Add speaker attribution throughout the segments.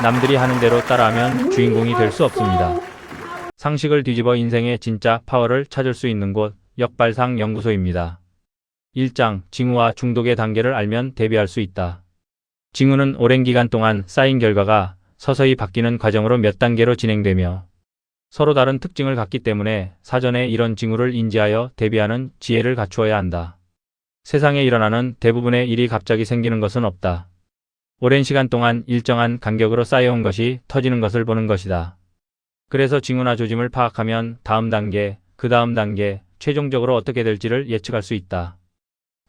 Speaker 1: 남들이 하는 대로 따라하면 주인공이 될 수 없습니다. 상식을 뒤집어 인생의 진짜 파워를 찾을 수 있는 곳, 역발상 연구소입니다. 1장, 징후와 중독의 단계를 알면 대비할 수 있다. 징후는 오랜 기간 동안 쌓인 결과가 서서히 바뀌는 과정으로 몇 단계로 진행되며 서로 다른 특징을 갖기 때문에 사전에 이런 징후를 인지하여 대비하는 지혜를 갖추어야 한다. 세상에 일어나는 대부분의 일이 갑자기 생기는 것은 없다. 오랜 시간 동안 일정한 간격으로 쌓여온 것이 터지는 것을 보는 것이다. 그래서 징후나 조짐을 파악하면 다음 단계, 그 다음 단계, 최종적으로 어떻게 될지를 예측할 수 있다.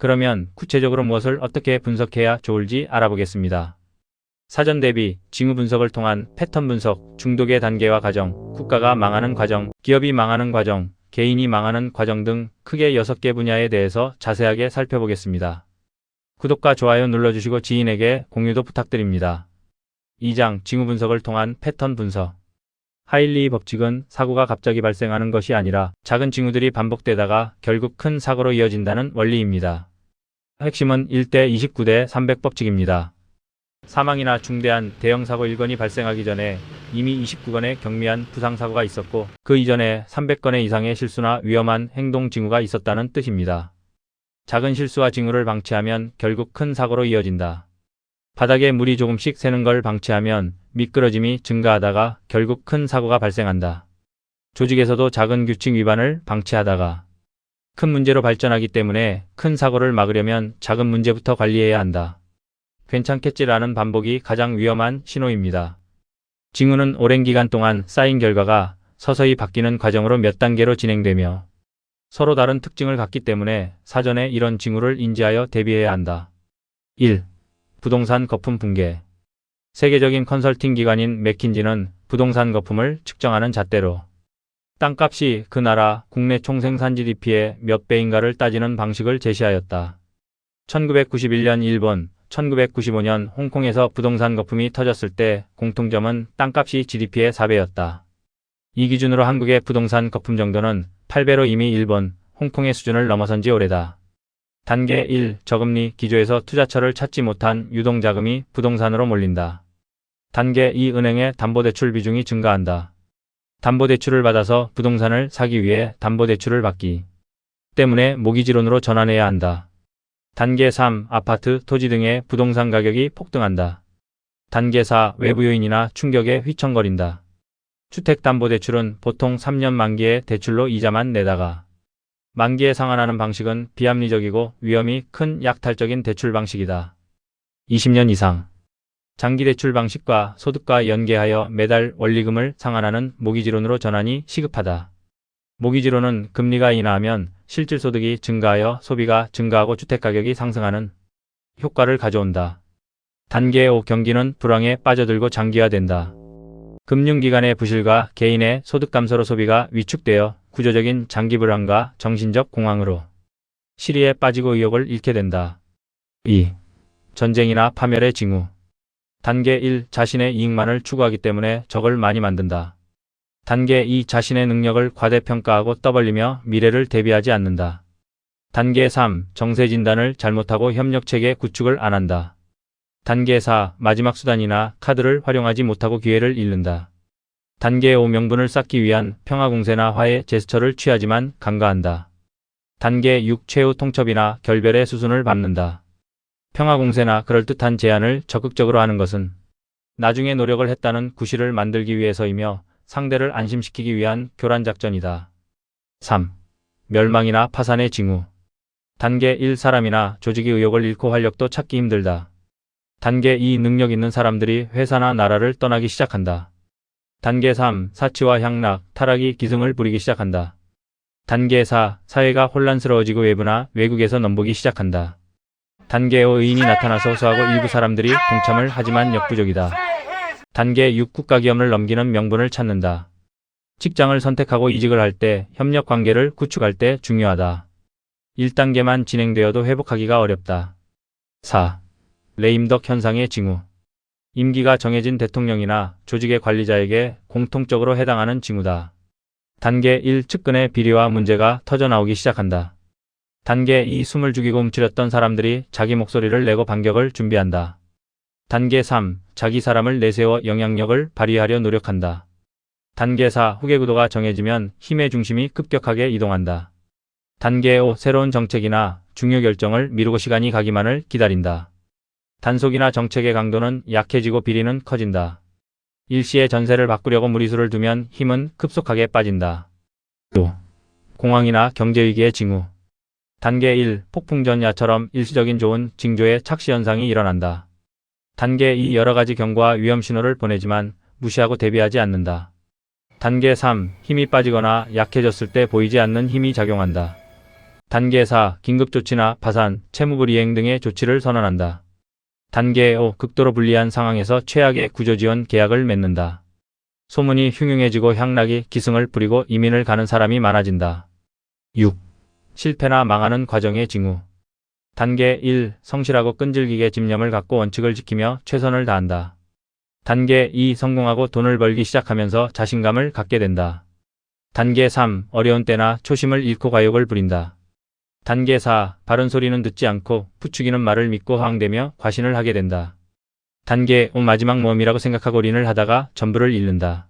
Speaker 1: 그러면 구체적으로 무엇을 어떻게 분석해야 좋을지 알아보겠습니다. 사전 대비, 징후 분석을 통한 패턴 분석, 중독의 단계와 과정, 국가가 망하는 과정, 기업이 망하는 과정, 개인이 망하는 과정 등 크게 6개 분야에 대해서 자세하게 살펴보겠습니다. 구독과 좋아요 눌러주시고 지인에게 공유도 부탁드립니다. 2장, 징후 분석을 통한 패턴 분석. 하일리 법칙은 사고가 갑자기 발생하는 것이 아니라 작은 징후들이 반복되다가 결국 큰 사고로 이어진다는 원리입니다. 핵심은 1대 29대 300 법칙입니다. 사망이나 중대한 대형 사고 1건이 발생하기 전에 이미 29건의 경미한 부상사고가 있었고 그 이전에 300건의 이상의 실수나 위험한 행동 징후가 있었다는 뜻입니다. 작은 실수와 징후를 방치하면 결국 큰 사고로 이어진다. 바닥에 물이 조금씩 새는 걸 방치하면 미끄러짐이 증가하다가 결국 큰 사고가 발생한다. 조직에서도 작은 규칙 위반을 방치하다가 큰 문제로 발전하기 때문에 큰 사고를 막으려면 작은 문제부터 관리해야 한다. 괜찮겠지라는 반복이 가장 위험한 신호입니다. 징후는 오랜 기간 동안 쌓인 결과가 서서히 바뀌는 과정으로 몇 단계로 진행되며 서로 다른 특징을 갖기 때문에 사전에 이런 징후를 인지하여 대비해야 한다. 1. 부동산 거품 붕괴. 세계적인 컨설팅 기관인 맥킨지는 부동산 거품을 측정하는 잣대로 땅값이 그 나라 국내 총생산 GDP의 몇 배인가를 따지는 방식을 제시하였다. 1991년 일본, 1995년 홍콩에서 부동산 거품이 터졌을 때 공통점은 땅값이 GDP의 4배였다. 이 기준으로 한국의 부동산 거품 정도는 8배로 이미 일본, 홍콩의 수준을 넘어선 지 오래다. 단계 1. 저금리 기조에서 투자처를 찾지 못한 유동자금이 부동산으로 몰린다. 단계 2. 은행의 담보대출 비중이 증가한다. 담보대출을 받아서 부동산을 사기 위해 담보대출을 받기 때문에 모기지론으로 전환해야 한다. 단계 3. 아파트, 토지 등의 부동산 가격이 폭등한다. 단계 4. 외부 요인이나 충격에 휘청거린다. 주택담보대출은 보통 3년 만기의 대출로 이자만 내다가 만기에 상환하는 방식은 비합리적이고 위험이 큰 약탈적인 대출 방식이다. 20년 이상 장기대출 방식과 소득과 연계하여 매달 원리금을 상환하는 모기지론으로 전환이 시급하다. 모기지론은 금리가 인하하면 실질소득이 증가하여 소비가 증가하고 주택가격이 상승하는 효과를 가져온다. 단계 5. 경기는 불황에 빠져들고 장기화된다. 금융기관의 부실과 개인의 소득 감소로 소비가 위축되어 구조적인 장기 불안과 정신적 공황으로 시리에 빠지고 의욕을 잃게 된다. 2. 전쟁이나 파멸의 징후. 단계 1. 자신의 이익만을 추구하기 때문에 적을 많이 만든다. 단계 2. 자신의 능력을 과대평가하고 떠벌리며 미래를 대비하지 않는다. 단계 3. 정세 진단을 잘못하고 협력체계 구축을 안 한다. 단계 4. 마지막 수단이나 카드를 활용하지 못하고 기회를 잃는다. 단계 5. 명분을 쌓기 위한 평화공세나 화해 제스처를 취하지만 간과한다. 단계 6. 최후 통첩이나 결별의 수순을 밟는다. 평화공세나 그럴듯한 제안을 적극적으로 하는 것은 나중에 노력을 했다는 구실을 만들기 위해서이며 상대를 안심시키기 위한 교란작전이다. 3. 멸망이나 파산의 징후. 단계 1. 사람이나 조직이 의욕을 잃고 활력도 찾기 힘들다. 단계 2. 능력 있는 사람들이 회사나 나라를 떠나기 시작한다. 단계 3. 사치와 향락, 타락이 기승을 부리기 시작한다. 단계 4. 사회가 혼란스러워지고 외부나 외국에서 넘보기 시작한다. 단계 5. 의인이 나타나서 호소하고 일부 사람들이 동참을 하지만 역부족이다. 단계 6. 국가기업을 넘기는 명분을 찾는다. 직장을 선택하고 이직을 할 때, 협력 관계를 구축할 때 중요하다. 1단계만 진행되어도 회복하기가 어렵다. 4. 레임덕 현상의 징후. 임기가 정해진 대통령이나 조직의 관리자에게 공통적으로 해당하는 징후다. 단계 1. 측근의 비리와 문제가 터져나오기 시작한다. 단계 2. 숨을 죽이고 움츠렸던 사람들이 자기 목소리를 내고 반격을 준비한다. 단계 3. 자기 사람을 내세워 영향력을 발휘하려 노력한다. 단계 4. 후계구도가 정해지면 힘의 중심이 급격하게 이동한다. 단계 5. 새로운 정책이나 중요 결정을 미루고 시간이 가기만을 기다린다. 단속이나 정책의 강도는 약해지고 비리는 커진다. 일시에 전세를 바꾸려고 무리수를 두면 힘은 급속하게 빠진다. 또 공황이나 경제위기의 징후. 단계 1. 폭풍전야처럼 일시적인 좋은 징조의 착시 현상이 일어난다. 단계 2. 여러가지 경고와 위험 신호를 보내지만 무시하고 대비하지 않는다. 단계 3. 힘이 빠지거나 약해졌을 때 보이지 않는 힘이 작용한다. 단계 4. 긴급조치나 파산, 채무불이행 등의 조치를 선언한다. 단계 5. 극도로 불리한 상황에서 최악의 구조지원 계약을 맺는다. 소문이 흉흉해지고 향락이 기승을 부리고 이민을 가는 사람이 많아진다. 6. 실패나 망하는 과정의 징후. 단계 1. 성실하고 끈질기게 집념을 갖고 원칙을 지키며 최선을 다한다. 단계 2. 성공하고 돈을 벌기 시작하면서 자신감을 갖게 된다. 단계 3. 어려운 때나 초심을 잃고 과욕을 부린다. 단계 4. 바른 소리는 듣지 않고 부추기는 말을 믿고 허황되며 과신을 하게 된다. 단계 5. 마지막 모험이라고 생각하고 올인을 하다가 전부를 잃는다.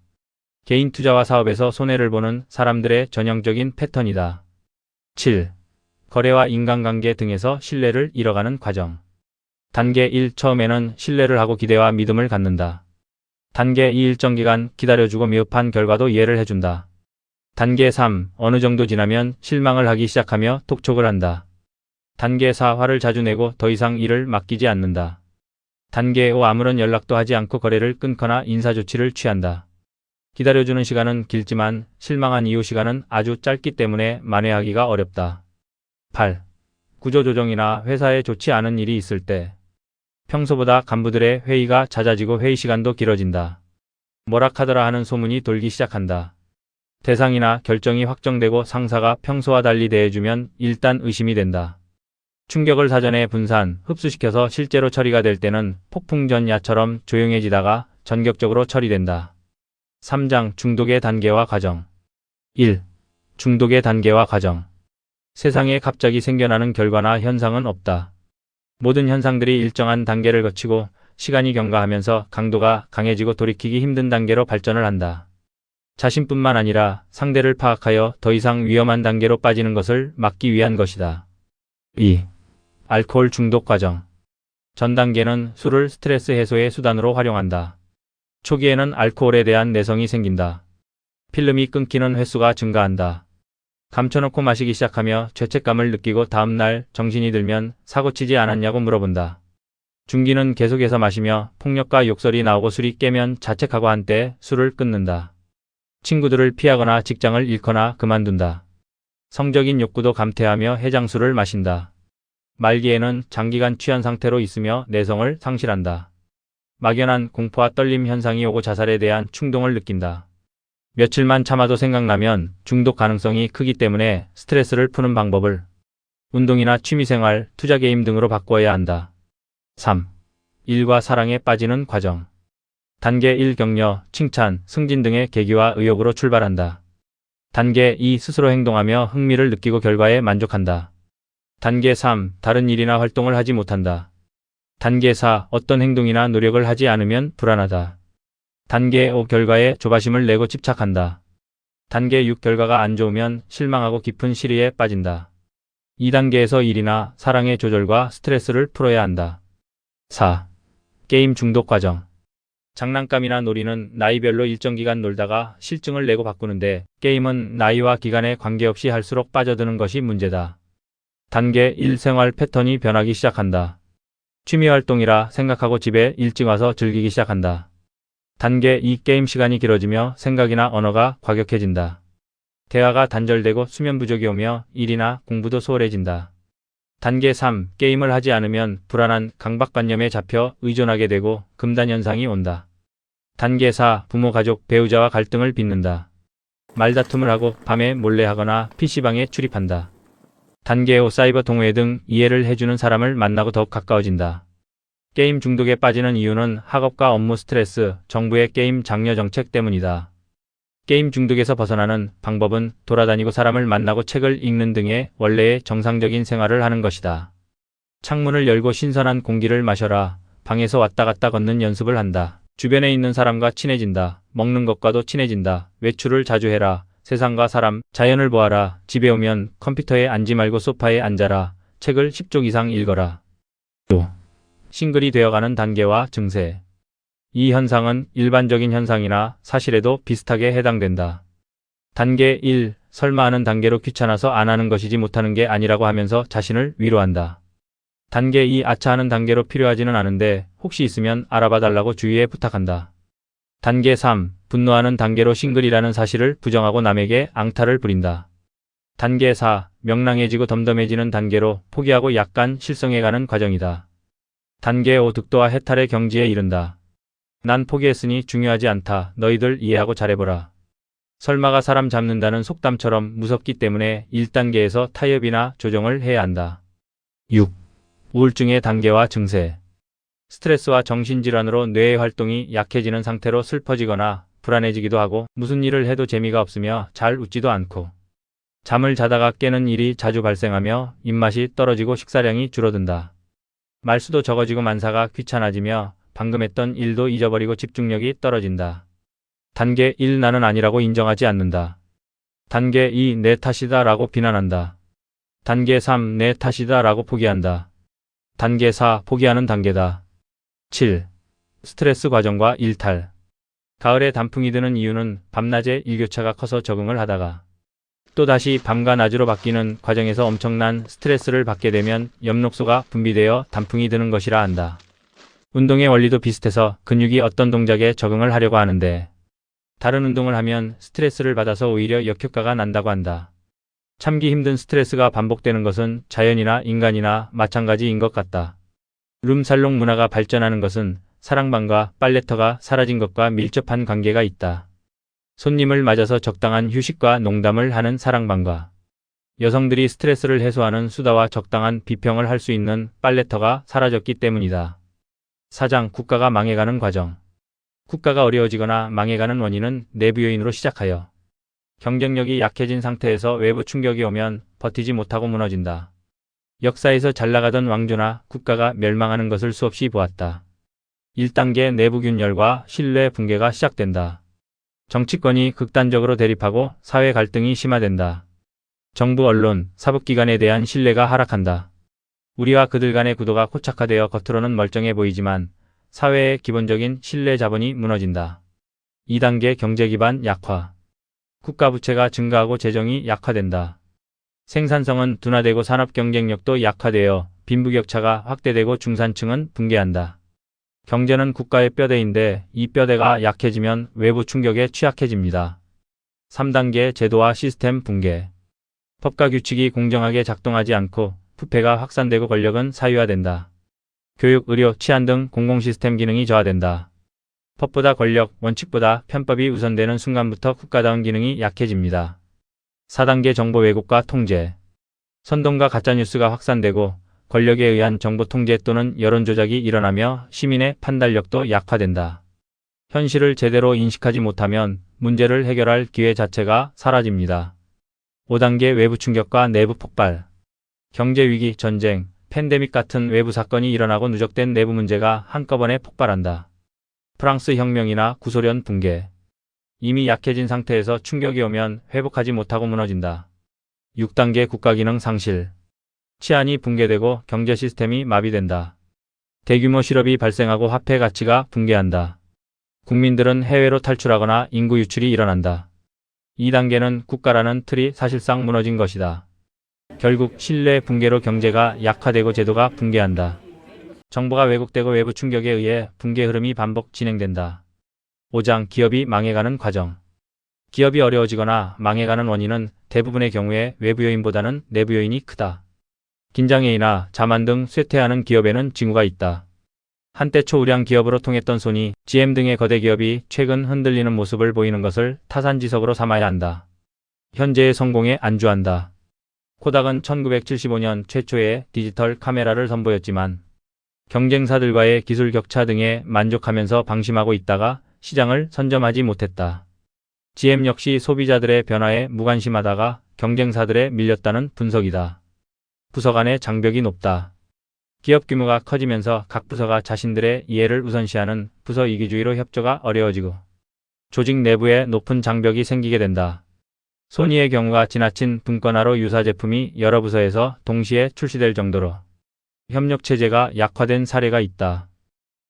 Speaker 1: 개인 투자와 사업에서 손해를 보는 사람들의 전형적인 패턴이다. 7. 거래와 인간관계 등에서 신뢰를 잃어가는 과정. 단계 1. 처음에는 신뢰를 하고 기대와 믿음을 갖는다. 단계 2. 일정 기간 기다려주고 미흡한 결과도 이해를 해준다. 단계 3. 어느 정도 지나면 실망을 하기 시작하며 톡촉을 한다. 단계 4. 화를 자주 내고 더 이상 일을 맡기지 않는다. 단계 5. 아무런 연락도 하지 않고 거래를 끊거나 인사조치를 취한다. 기다려주는 시간은 길지만 실망한 이후 시간은 아주 짧기 때문에 만회하기가 어렵다. 8. 구조조정이나 회사에 좋지 않은 일이 있을 때 평소보다 간부들의 회의가 잦아지고 회의 시간도 길어진다. 뭐라카더라 하는 소문이 돌기 시작한다. 대상이나 결정이 확정되고 상사가 평소와 달리 대해주면 일단 의심이 된다. 충격을 사전에 분산, 흡수시켜서 실제로 처리가 될 때는 폭풍전야처럼 조용해지다가 전격적으로 처리된다. 3장 중독의 단계와 과정. 1. 중독의 단계와 과정. 세상에 갑자기 생겨나는 결과나 현상은 없다. 모든 현상들이 일정한 단계를 거치고 시간이 경과하면서 강도가 강해지고 돌이키기 힘든 단계로 발전을 한다. 자신뿐만 아니라 상대를 파악하여 더 이상 위험한 단계로 빠지는 것을 막기 위한 것이다. 2. 알코올 중독 과정. 전 단계는 술을 스트레스 해소의 수단으로 활용한다. 초기에는 알코올에 대한 내성이 생긴다. 필름이 끊기는 횟수가 증가한다. 감춰놓고 마시기 시작하며 죄책감을 느끼고 다음날 정신이 들면 사고치지 않았냐고 물어본다. 중기는 계속해서 마시며 폭력과 욕설이 나오고 술이 깨면 자책하고 한때 술을 끊는다. 친구들을 피하거나 직장을 잃거나 그만둔다. 성적인 욕구도 감퇴하며 해장술을 마신다. 말기에는 장기간 취한 상태로 있으며 내성을 상실한다. 막연한 공포와 떨림 현상이 오고 자살에 대한 충동을 느낀다. 며칠만 참아도 생각나면 중독 가능성이 크기 때문에 스트레스를 푸는 방법을 운동이나 취미생활, 투자 게임 등으로 바꿔야 한다. 3. 일과 사랑에 빠지는 과정. 단계 1. 격려, 칭찬, 승진 등의 계기와 의욕으로 출발한다. 단계 2. 스스로 행동하며 흥미를 느끼고 결과에 만족한다. 단계 3. 다른 일이나 활동을 하지 못한다. 단계 4. 어떤 행동이나 노력을 하지 않으면 불안하다. 단계 5. 결과에 조바심을 내고 집착한다. 단계 6. 결과가 안 좋으면 실망하고 깊은 시리에 빠진다. 2단계에서 일이나 사랑의 조절과 스트레스를 풀어야 한다. 4. 게임 중독 과정. 장난감이나 놀이는 나이별로 일정 기간 놀다가 실증을 내고 바꾸는데 게임은 나이와 기간에 관계없이 할수록 빠져드는 것이 문제다. 단계 1. 생활 패턴이 변하기 시작한다. 취미활동이라 생각하고 집에 일찍 와서 즐기기 시작한다. 단계 2. 게임 시간이 길어지며 생각이나 언어가 과격해진다. 대화가 단절되고 수면 부족이 오며 일이나 공부도 소홀해진다. 단계 3. 게임을 하지 않으면 불안한 강박관념에 잡혀 의존하게 되고 금단 현상이 온다. 단계 4. 부모, 가족, 배우자와 갈등을 빚는다. 말다툼을 하고 밤에 몰래 하거나 PC방에 출입한다. 단계 5. 사이버 동호회 등 이해를 해주는 사람을 만나고 더욱 가까워진다. 게임 중독에 빠지는 이유는 학업과 업무 스트레스, 정부의 게임 장려 정책 때문이다. 게임 중독에서 벗어나는 방법은 돌아다니고 사람을 만나고 책을 읽는 등의 원래의 정상적인 생활을 하는 것이다. 창문을 열고 신선한 공기를 마셔라. 방에서 왔다 갔다 걷는 연습을 한다. 주변에 있는 사람과 친해진다. 먹는 것과도 친해진다. 외출을 자주 해라. 세상과 사람, 자연을 보아라. 집에 오면 컴퓨터에 앉지 말고 소파에 앉아라. 책을 10쪽 이상 읽어라. 또 싱글이 되어가는 단계와 증세. 이 현상은 일반적인 현상이나 사실에도 비슷하게 해당된다. 단계 1. 설마 하는 단계로 귀찮아서 안 하는 것이지 못하는 게 아니라고 하면서 자신을 위로한다. 단계 2. 아차하는 단계로 필요하지는 않은데 혹시 있으면 알아봐 달라고 주위에 부탁한다. 단계 3. 분노하는 단계로 싱글이라는 사실을 부정하고 남에게 앙탈을 부린다. 단계 4. 명랑해지고 덤덤해지는 단계로 포기하고 약간 실성해가는 과정이다. 단계 5. 득도와 해탈의 경지에 이른다. 난 포기했으니 중요하지 않다. 너희들 이해하고 잘해보라. 설마가 사람 잡는다는 속담처럼 무섭기 때문에 1단계에서 타협이나 조정을 해야 한다. 6. 우울증의 단계와 증세. 스트레스와 정신질환으로 뇌의 활동이 약해지는 상태로 슬퍼지거나 불안해지기도 하고 무슨 일을 해도 재미가 없으며 잘 웃지도 않고 잠을 자다가 깨는 일이 자주 발생하며 입맛이 떨어지고 식사량이 줄어든다. 말수도 적어지고 만사가 귀찮아지며 방금 했던 일도 잊어버리고 집중력이 떨어진다. 단계 1. 나는 아니라고 인정하지 않는다. 단계 2. 내 탓이다 라고 비난한다. 단계 3. 내 탓이다 라고 포기한다. 단계 4. 포기하는 단계다. 7. 스트레스 과정과 일탈. 가을에 단풍이 드는 이유는 밤낮의 일교차가 커서 적응을 하다가 또다시 밤과 낮으로 바뀌는 과정에서 엄청난 스트레스를 받게 되면 엽록소가 분비되어 단풍이 드는 것이라 한다. 운동의 원리도 비슷해서 근육이 어떤 동작에 적응을 하려고 하는데 다른 운동을 하면 스트레스를 받아서 오히려 역효과가 난다고 한다. 참기 힘든 스트레스가 반복되는 것은 자연이나 인간이나 마찬가지인 것 같다. 룸살롱 문화가 발전하는 것은 사랑방과 빨래터가 사라진 것과 밀접한 관계가 있다. 손님을 맞아서 적당한 휴식과 농담을 하는 사랑방과 여성들이 스트레스를 해소하는 수다와 적당한 비평을 할 수 있는 빨래터가 사라졌기 때문이다. 4장 국가가 망해가는 과정. 국가가 어려워지거나 망해가는 원인은 내부 요인으로 시작하여 경쟁력이 약해진 상태에서 외부 충격이 오면 버티지 못하고 무너진다. 역사에서 잘나가던 왕조나 국가가 멸망하는 것을 수없이 보았다. 1단계 내부 균열과 신뢰 붕괴가 시작된다. 정치권이 극단적으로 대립하고 사회 갈등이 심화된다. 정부, 언론, 사법기관에 대한 신뢰가 하락한다. 우리와 그들 간의 구도가 고착화되어 겉으로는 멀쩡해 보이지만 사회의 기본적인 신뢰 자본이 무너진다. 2단계 경제 기반 약화. 국가 부채가 증가하고 재정이 약화된다. 생산성은 둔화되고 산업 경쟁력도 약화되어 빈부격차가 확대되고 중산층은 붕괴한다. 경제는 국가의 뼈대인데 이 뼈대가 약해지면 외부 충격에 취약해집니다. 3단계 제도와 시스템 붕괴. 법과 규칙이 공정하게 작동하지 않고 부패가 확산되고 권력은 사유화된다. 교육, 의료, 치안 등 공공 시스템 기능이 저하된다. 법보다 권력, 원칙보다 편법이 우선되는 순간부터 국가다운 기능이 약해집니다. 4단계 정보 왜곡과 통제. 선동과 가짜뉴스가 확산되고 권력에 의한 정보 통제 또는 여론 조작이 일어나며 시민의 판단력도 약화된다. 현실을 제대로 인식하지 못하면 문제를 해결할 기회 자체가 사라집니다. 5단계 외부 충격과 내부 폭발. 경제 위기, 전쟁, 팬데믹 같은 외부 사건이 일어나고 누적된 내부 문제가 한꺼번에 폭발한다. 프랑스 혁명이나 구소련 붕괴. 이미 약해진 상태에서 충격이 오면 회복하지 못하고 무너진다. 6단계 국가기능 상실. 치안이 붕괴되고 경제 시스템이 마비된다. 대규모 실업이 발생하고 화폐 가치가 붕괴한다. 국민들은 해외로 탈출하거나 인구 유출이 일어난다. 2단계는 국가라는 틀이 사실상 무너진 것이다. 결국 신뢰 붕괴로 경제가 약화되고 제도가 붕괴한다. 정보가 왜곡되고 외부 충격에 의해 붕괴 흐름이 반복 진행된다. 5장 기업이 망해가는 과정. 기업이 어려워지거나 망해가는 원인은 대부분의 경우에 외부 요인보다는 내부 요인이 크다. 긴장해이나 자만 등 쇠퇴하는 기업에는 징후가 있다. 한때 초우량 기업으로 통했던 소니, GM 등의 거대 기업이 최근 흔들리는 모습을 보이는 것을 타산지석으로 삼아야 한다. 현재의 성공에 안주한다. 코닥은 1975년 최초의 디지털 카메라를 선보였지만 경쟁사들과의 기술 격차 등에 만족하면서 방심하고 있다가 시장을 선점하지 못했다. GM 역시 소비자들의 변화에 무관심하다가 경쟁사들에 밀렸다는 분석이다. 부서 간의 장벽이 높다. 기업 규모가 커지면서 각 부서가 자신들의 이해를 우선시하는 부서 이기주의로 협조가 어려워지고 조직 내부에 높은 장벽이 생기게 된다. 소니의 경우가 지나친 분권화로 유사 제품이 여러 부서에서 동시에 출시될 정도로 협력체제가 약화된 사례가 있다.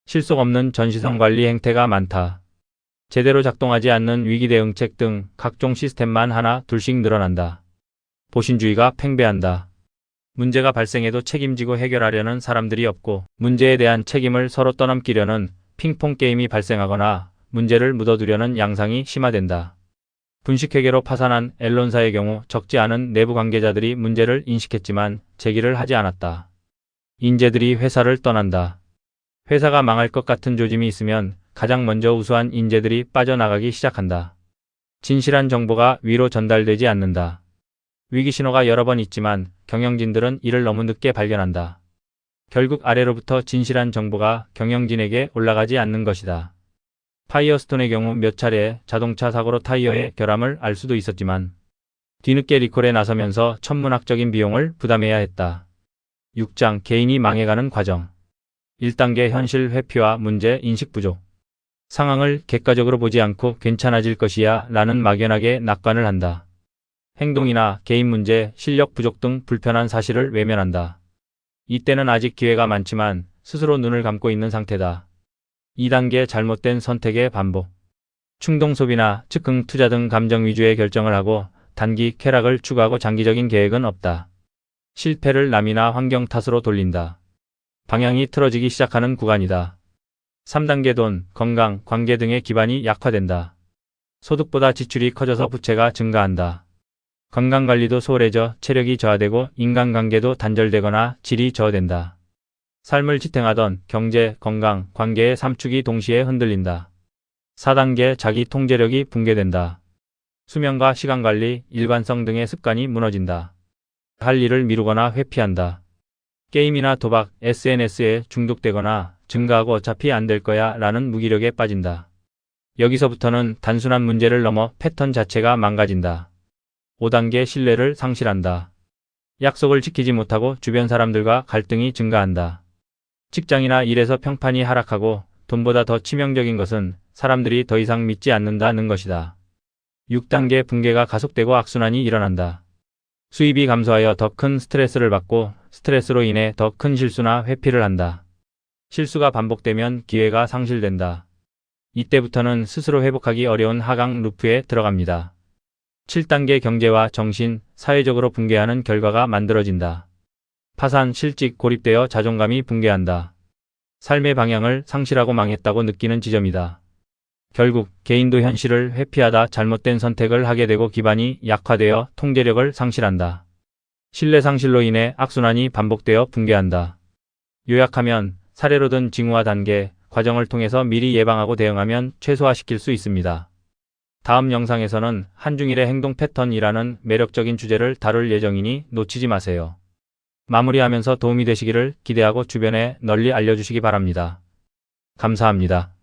Speaker 1: 실속 없는 전시성 관리 행태가 많다. 제대로 작동하지 않는 위기 대응책 등 각종 시스템만 하나 둘씩 늘어난다. 보신주의가 팽배한다. 문제가 발생해도 책임지고 해결하려는 사람들이 없고 문제에 대한 책임을 서로 떠넘기려는 핑퐁 게임이 발생하거나 문제를 묻어두려는 양상이 심화된다. 분식회계로 파산한 앨런사의 경우 적지 않은 내부 관계자들이 문제를 인식했지만 제기를 하지 않았다. 인재들이 회사를 떠난다. 회사가 망할 것 같은 조짐이 있으면 가장 먼저 우수한 인재들이 빠져나가기 시작한다. 진실한 정보가 위로 전달되지 않는다. 위기 신호가 여러 번 있지만 경영진들은 이를 너무 늦게 발견한다. 결국 아래로부터 진실한 정보가 경영진에게 올라가지 않는 것이다. 파이어스톤의 경우 몇 차례 자동차 사고로 타이어의 결함을 알 수도 있었지만 뒤늦게 리콜에 나서면서 천문학적인 비용을 부담해야 했다. 6장 개인이 망해가는 과정. 1단계 현실 회피와 문제 인식 부족. 상황을 객관적으로 보지 않고 괜찮아질 것이야 라는 막연하게 낙관을 한다. 행동이나 개인 문제, 실력 부족 등 불편한 사실을 외면한다. 이때는 아직 기회가 많지만 스스로 눈을 감고 있는 상태다. 2단계 잘못된 선택의 반복. 충동 소비나 즉흥 투자 등 감정 위주의 결정을 하고 단기 쾌락을 추구하고 장기적인 계획은 없다. 실패를 남이나 환경 탓으로 돌린다. 방향이 틀어지기 시작하는 구간이다. 3단계 돈, 건강, 관계 등의 기반이 약화된다. 소득보다 지출이 커져서 부채가 증가한다. 건강관리도 소홀해져 체력이 저하되고 인간관계도 단절되거나 질이 저하된다. 삶을 지탱하던 경제, 건강, 관계의 3축이 동시에 흔들린다. 4단계 자기 통제력이 붕괴된다. 수면과 시간관리, 일관성 등의 습관이 무너진다. 할 일을 미루거나 회피한다. 게임이나 도박, SNS에 중독되거나 증가하고 어차피 안 될 거야 라는 무기력에 빠진다. 여기서부터는 단순한 문제를 넘어 패턴 자체가 망가진다. 5단계 신뢰를 상실한다. 약속을 지키지 못하고 주변 사람들과 갈등이 증가한다. 직장이나 일에서 평판이 하락하고 돈보다 더 치명적인 것은 사람들이 더 이상 믿지 않는다는 것이다. 6단계 붕괴가 가속되고 악순환이 일어난다. 수입이 감소하여 더 큰 스트레스를 받고 스트레스로 인해 더 큰 실수나 회피를 한다. 실수가 반복되면 기회가 상실된다. 이때부터는 스스로 회복하기 어려운 하강 루프에 들어갑니다. 7단계 경제와 정신, 사회적으로 붕괴하는 결과가 만들어진다. 파산, 실직, 고립되어 자존감이 붕괴한다. 삶의 방향을 상실하고 망했다고 느끼는 지점이다. 결국 개인도 현실을 회피하다 잘못된 선택을 하게 되고 기반이 약화되어 통제력을 상실한다. 신뢰 상실로 인해 악순환이 반복되어 붕괴한다. 요약하면 사례로 든 징후와 단계, 과정을 통해서 미리 예방하고 대응하면 최소화시킬 수 있습니다. 다음 영상에서는 한중일의 행동 패턴이라는 매력적인 주제를 다룰 예정이니 놓치지 마세요. 마무리하면서 도움이 되시기를 기대하고 주변에 널리 알려주시기 바랍니다. 감사합니다.